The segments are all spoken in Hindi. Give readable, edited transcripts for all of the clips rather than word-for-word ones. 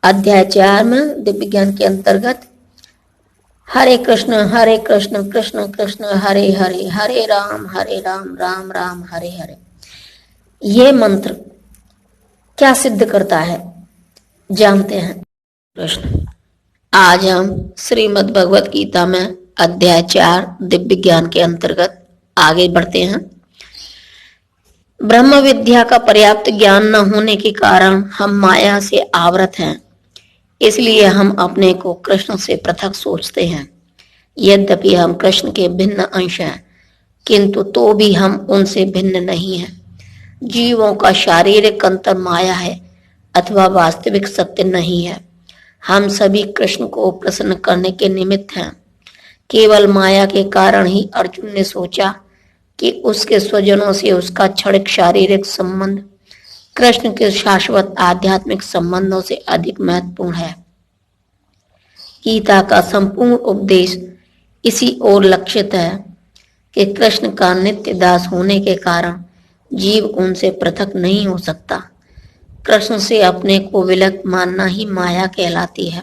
अध्याय 4 में दिव्य ज्ञान के अंतर्गत हरे कृष्ण कृष्ण कृष्ण हरे हरे, हरे राम राम राम हरे हरे। ये मंत्र क्या सिद्ध करता है जानते हैं। प्रश्न। आज हम श्रीमद् भगवत गीता में अध्याय 4 दिव्य ज्ञान के अंतर्गत आगे बढ़ते हैं। ब्रह्म विद्या का पर्याप्त ज्ञान न होने के कारण हम माया से आवृत हैं, इसलिए हम अपने को कृष्ण से पृथक सोचते हैं। यद्यपि हम कृष्ण के भिन्न अंश हैं, किंतु तो भी हम उनसे भिन्न नहीं हैं। जीवों का शारीरिक अंतर माया है अथवा वास्तविक सत्य नहीं है। हम सभी कृष्ण को प्रसन्न करने के निमित्त हैं। केवल माया के कारण ही अर्जुन ने सोचा कि उसके स्वजनों से उसका क्षणिक शारीरिक संबंध कृष्ण के शाश्वत आध्यात्मिक संबंधों से अधिक महत्वपूर्ण है। गीता का संपूर्ण उपदेश इसी ओर लक्षित है कि कृष्ण का नित्य दास होने के कारण जीव उनसे पृथक नहीं हो सकता। कृष्ण से अपने को विलग मानना ही माया कहलाती है।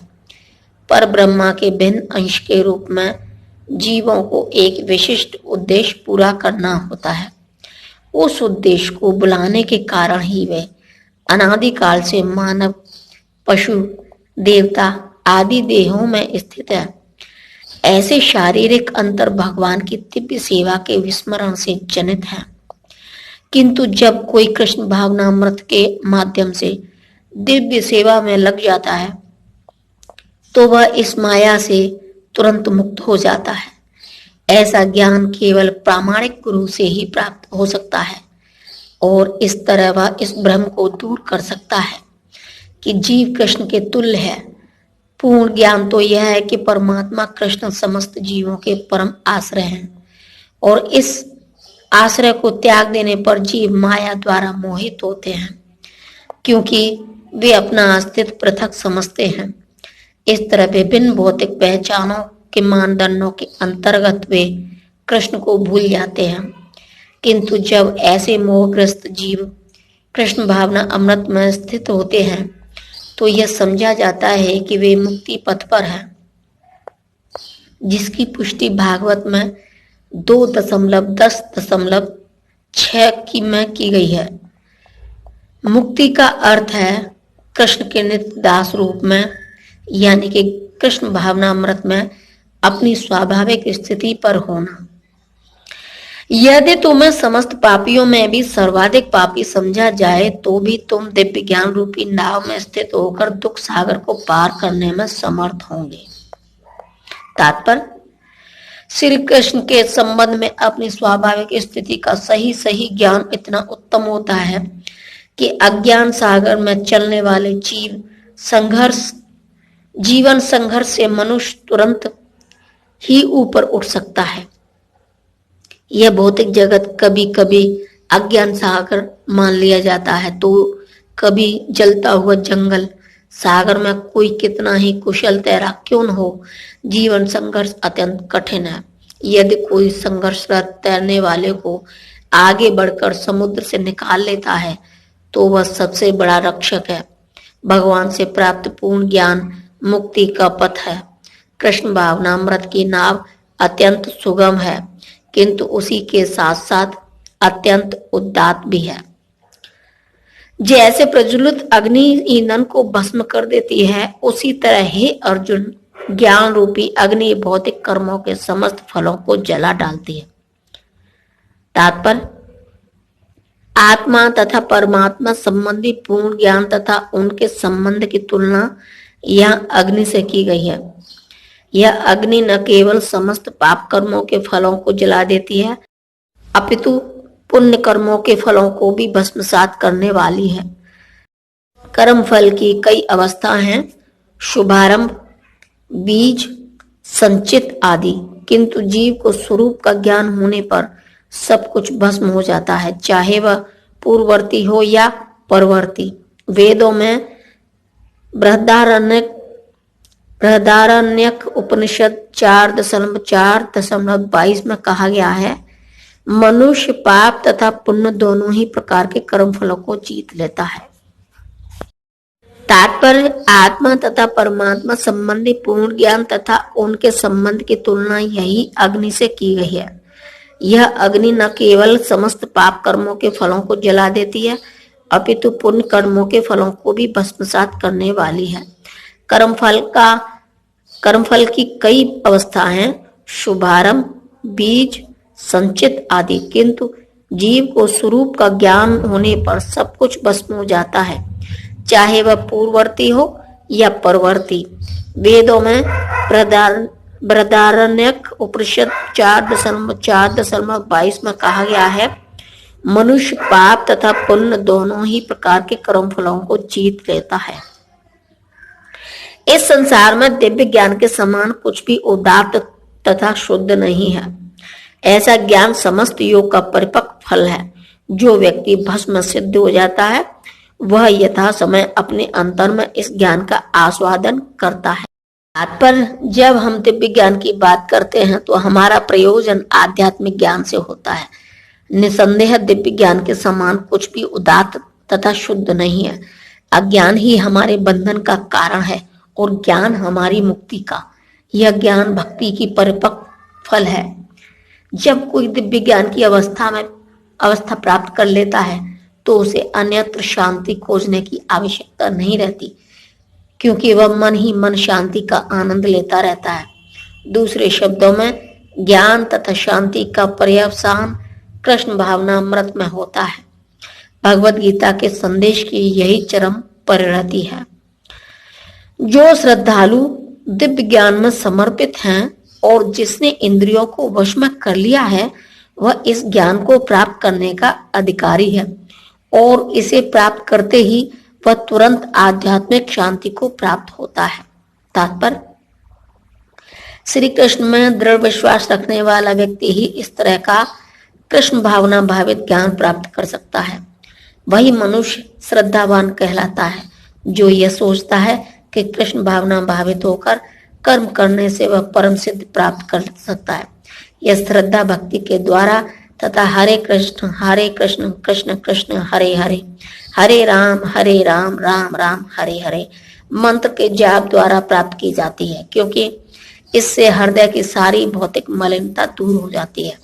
पर ब्रह्मा के भिन्न अंश के रूप में जीवों को एक विशिष्ट उद्देश्य पूरा करना होता है। उस उद्देश्य को बुलाने के कारण ही वे अनादिकाल से मानव, पशु, देवता आदि देहों में स्थित है। ऐसे शारीरिक अंतर भगवान की दिव्य सेवा के विस्मरण से जनित है। किंतु जब कोई कृष्ण भावनामृत के माध्यम से दिव्य सेवा में लग जाता है तो वह इस माया से तुरंत मुक्त हो जाता है। ऐसा ज्ञान केवल प्रामाणिक गुरु से ही प्राप्त हो सकता है और इस तरह वह इस भ्रम को दूर कर सकता है कि जीव कृष्ण के तुल्य है। पूर्ण ज्ञान तो यह है कि परमात्मा कृष्ण समस्त जीवों के परम आश्रय हैं और इस आश्रय को त्याग देने पर जीव माया द्वारा मोहित होते हैं, क्योंकि वे अपना अस्तित्व पृथक समझते हैं। इस तरह विभिन्न भौतिक पहचानों के मानदंडों के अंतर्गत वे कृष्ण को भूल जाते हैं। किंतु जब ऐसे मोहग्रस्त जीव कृष्ण भावना अमृत में स्थित होते हैं तो यह समझा जाता है कि वे मुक्ति पथ पर हैं, जिसकी पुष्टि भागवत में 2.10.6 में की गई है। मुक्ति का अर्थ है कृष्ण के नित्य दास रूप में, यानी कि कृष्ण भावनामृत में अपनी स्वाभाविक स्थिति पर होना। यदि तुम्हें समस्त पापियों में भी सर्वाधिक पापी समझा जाए तो भी तुम दिव्य ज्ञान रूपी नाव में स्थित होकर दुख सागर को पार करने में समर्थ होंगे। तात्पर्य, श्री कृष्ण के संबंध में अपनी स्वाभाविक स्थिति का सही ज्ञान इतना उत्तम होता है कि अज्ञान सागर में चलने वाले जीवन संघर्ष से मनुष्य तुरंत ही ऊपर उठ सकता है। यह भौतिक जगत कभी कभी अज्ञान सागर मान लिया जाता है तो कभी जलता हुआ जंगल। सागर में कोई कितना ही कुशल तैराक क्यों न हो, जीवन संघर्ष अत्यंत कठिन है। यदि कोई संघर्षरत तैरने वाले को आगे बढ़कर समुद्र से निकाल लेता है तो वह सबसे बड़ा रक्षक है। भगवान से प्राप्त पूर्ण ज्ञान मुक्ति का पथ है। कृष्ण भावनामृत की नाव अत्यंत सुगम है, किंतु उसी के साथ साथ अत्यंत उदात्त भी है। जैसे प्रज्वलित अग्नि ईंधन को भस्म कर देती है, उसी तरह हे अर्जुन, ज्ञान रूपी अग्नि भौतिक कर्मों के समस्त फलों को जला डालती है। तात्पर्य, आत्मा तथा परमात्मा संबंधी पूर्ण ज्ञान तथा उनके संबंध की तुलना यह अग्नि से की गई है। यह अग्नि न केवल समस्त पाप कर्मों के फलों को जला देती है, अपितु पुण्य कर्मों के फलों को भी भस्मसात करने वाली है। कर्म फल की कई अवस्था हैं, शुभारंभ, बीज, संचित आदि। किंतु जीव को स्वरूप का ज्ञान होने पर सब कुछ भस्म हो जाता है, चाहे वह पूर्ववर्ती हो या परवर्ती। वेदों में बृहदारण्यक उपनिषद 4.4.22 में कहा गया है, मनुष्य पाप तथा पुण्य दोनों ही प्रकार के कर्म फलों को जीत लेता है। तात्पर्य आत्मा तथा परमात्मा संबंधी पूर्ण ज्ञान तथा उनके संबंध की तुलना यही अग्नि से की गई है। यह अग्नि न केवल समस्त पाप कर्मों के फलों को जला देती है, अपितु पुण्य कर्मों के फलों को भी भस्मसात करने वाली है। कर्मफल की कई अवस्थाएं हैं, शुभारंभ, बीज, संचित आदि, किंतु जीव को स्वरूप का ज्ञान होने पर सब कुछ भस्म हो जाता है, चाहे वह पूर्ववर्ती हो या परवर्ती। वेदों में बृहदारण्यक उपनिषद 4.4.22 में कहा गया है, मनुष्य पाप तथा पुण्य दोनों ही प्रकार के कर्म फलों को जीत लेता है। इस संसार में दिव्य ज्ञान के समान कुछ भी उदात्त तथा शुद्ध नहीं है। ऐसा ज्ञान समस्त योग का परिपक्व फल है। जो व्यक्ति भस्म सिद्ध हो जाता है वह यथा समय अपने अंतर में इस ज्ञान का आस्वादन करता है। तात्पर्य, जब हम दिव्य ज्ञान की बात करते हैं तो हमारा प्रयोजन आध्यात्मिक ज्ञान से होता है। निसंदेह दिव्य ज्ञान के समान कुछ भी उदात्त तथा शुद्ध नहीं है। अज्ञान ही हमारे बंधन का कारण है और ज्ञान हमारी मुक्ति का। यह ज्ञान भक्ति की परिपक्व फल है। जब कोई दिव्य ज्ञान की अवस्था प्राप्त कर लेता है तो उसे अन्यत्र शांति खोजने की आवश्यकता नहीं रहती, क्योंकि वह मन ही मन शांति का आनंद लेता रहता है। दूसरे शब्दों में, ज्ञान तथा शांति का पर्यवसान कृष्ण भावनामृत में होता है। भगवत गीता के संदेश की यही चरम परिणति है। जो श्रद्धालु दिव्य ज्ञान में समर्पित हैं और जिसने इंद्रियों को वश में कर लिया है, वह इस ज्ञान को प्राप्त करने का अधिकारी है और इसे प्राप्त करते ही वह तुरंत आध्यात्मिक शांति को प्राप्त होता है। तात्पर्य, श्री कृष्ण में दृढ़ विश्वास रखने वाला व्यक्ति ही इस तरह का कृष्ण भावना भावित ज्ञान प्राप्त कर सकता है। वही मनुष्य श्रद्धावान कहलाता है, जो यह सोचता है कि कृष्ण भावना भावित होकर कर्म करने से वह परम सिद्ध प्राप्त कर सकता है। यह श्रद्धा भक्ति के द्वारा तथा हरे कृष्ण कृष्ण कृष्ण हरे हरे, हरे राम राम राम हरे हरे मंत्र के जाप द्वारा प्राप्त की जाती है, क्योंकि इससे हृदय की सारी भौतिक मलिनता दूर हो जाती है।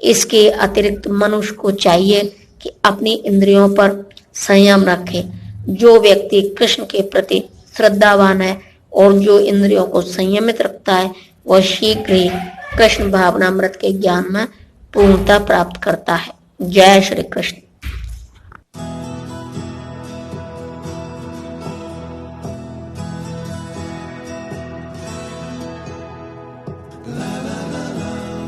इसके अतिरिक्त मनुष्य को चाहिए कि अपनी इंद्रियों पर संयम रखे। जो व्यक्ति कृष्ण के प्रति श्रद्धावान है और जो इंद्रियों को संयमित रखता है, वह शीघ्र ही कृष्ण भावनामृत के ज्ञान में पूर्णता प्राप्त करता है। जय श्री कृष्ण। La